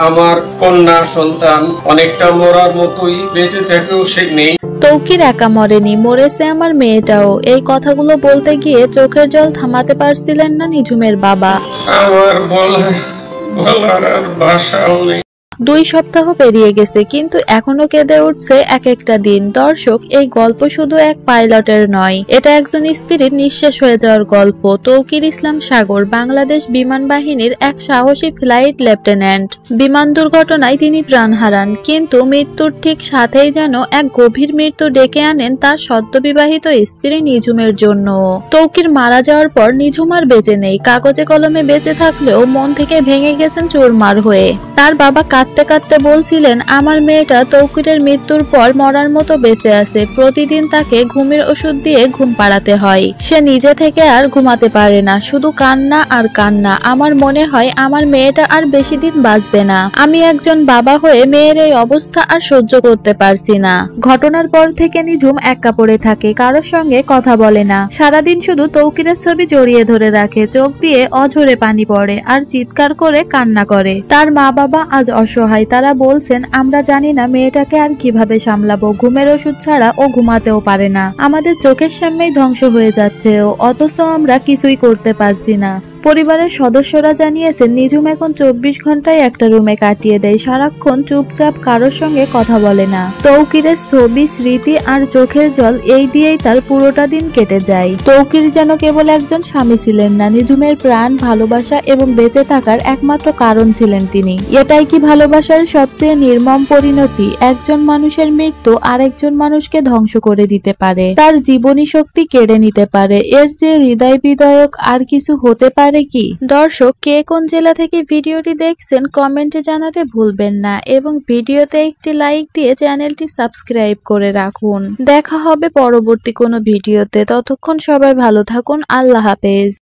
আমার কন্যা সন্তান অনেকটা মরার মতোই, বেঁচে থেকেও সে নেই। তৌকির একা মরেনি, মরেছে আমার মেয়েটাও। এই কথাগুলো বলতে গিয়ে চোখের জল থামাতে পারছিলেন না নিঝুমের বাবা। আমার বলার আর ভাষাও নেই। 2 সপ্তাহ পেরিয়ে গেছে, কিন্তু এখনো কেঁদে উঠছে এক একটা দিন। দর্শক, এই গল্প শুধু এক পাইলটের নয়, এটা একজন স্ত্রীর নিঃশেষ হয়ে যাওয়ার গল্প। তৌকির ইসলাম সাগর বাংলাদেশ বিমান বাহিনীর এক সাহসী ফ্লাইট লেফটেন্যান্ট। বিমান দুর্ঘটনায় তিনি প্রাণ হারান, কিন্তু মৃত্যুর ঠিক সাথেই যেন এক গভীর মৃত্যু ডেকে আনেন তার সদ্যবিবাহিত স্ত্রী নিঝুমের জন্য। তৌকির মারা যাওয়ার পর নিঝুম আর বেঁচে নেই, কাগজে কলমে বেঁচে থাকলেও মন থেকে ভেঙে গেছেন চুরমার হয়ে। তার বাবা কাঁদতে কাঁদতে বলছিলেন, আমার মেয়েটা তৌকিরের মৃত্যুর পর মরার মতো বেঁচে আছে। প্রতিদিন তাকে ঘুমের ওষুধ দিয়ে ঘুম পাড়াতে হয়। সে নিজে থেকে আর ঘুমাতে পারে না, শুধু কান্না আর কান্না। আমার মনে হয় আমার মেয়েটা আর বেশি দিন বাঁচবে না। আমি একজন বাবা হয়ে মেয়ের এই অবস্থা আর সহ্য করতে পারছি না। ঘটনার পর থেকে নিঝুম একা পড়ে থাকে, কারোর সঙ্গে কথা বলে না। সারাদিন শুধু তৌকিরের ছবি জড়িয়ে ধরে রাখে, চোখ দিয়ে অঝরে পানি পড়ে আর চিৎকার করে কান্না করে। তার মা বাবা আজ অসহায়। তারা বলছেন, আমরা জানি না মেয়েটাকে আর কিভাবে সামলাবো। ঘুমের ওষুধ ছাড়া ও ঘুমাতেও পারে না। আমাদের চোখের সামনেই ধ্বংস হয়ে যাচ্ছে ও, অথচ আমরা কিছুই করতে পারছি না। পরিবারের সদস্যরা জানিয়েছেন, নিঝুম এখন 24 ঘন্টায় একটা রুমে কাটিয়ে দেয়। সারাক্ষণ চুপচাপ, কারোর সঙ্গে কথা বলে না। তৌকিরের ছবি, স্মৃতি আর চোখের জল, এই দিয়েই তার পুরোটা দিন কেটে যায়। তৌকির যেন কেবল একজন স্বামী ছিলেন না, নিঝুমের প্রাণ, ভালোবাসা এবং বেঁচে থাকার একমাত্র কারণ ছিলেন তিনি। এটাই কি ভালোবাসার সবচেয়ে নির্মম পরিণতি? একজন মানুষের মৃত্যু আরেকজন মানুষকে ধ্বংস করে দিতে পারে, তার জীবনী শক্তি কেড়ে নিতে পারে। এর চেয়ে হৃদয় বিদারক আর কিছু হতে পারে কি? দর্শক, কে কোন জেলা থেকে ভিডিওটি দেখছেন কমেন্টে জানাতে ভুলবেন না, এবং ভিডিওতে একটি লাইক দিয়ে চ্যানেলটি সাবস্ক্রাইব করে রাখুন। দেখা হবে পরবর্তী কোনো ভিডিওতে। ততক্ষণ সবাই ভালো থাকুন। আল্লাহ হাফেজ।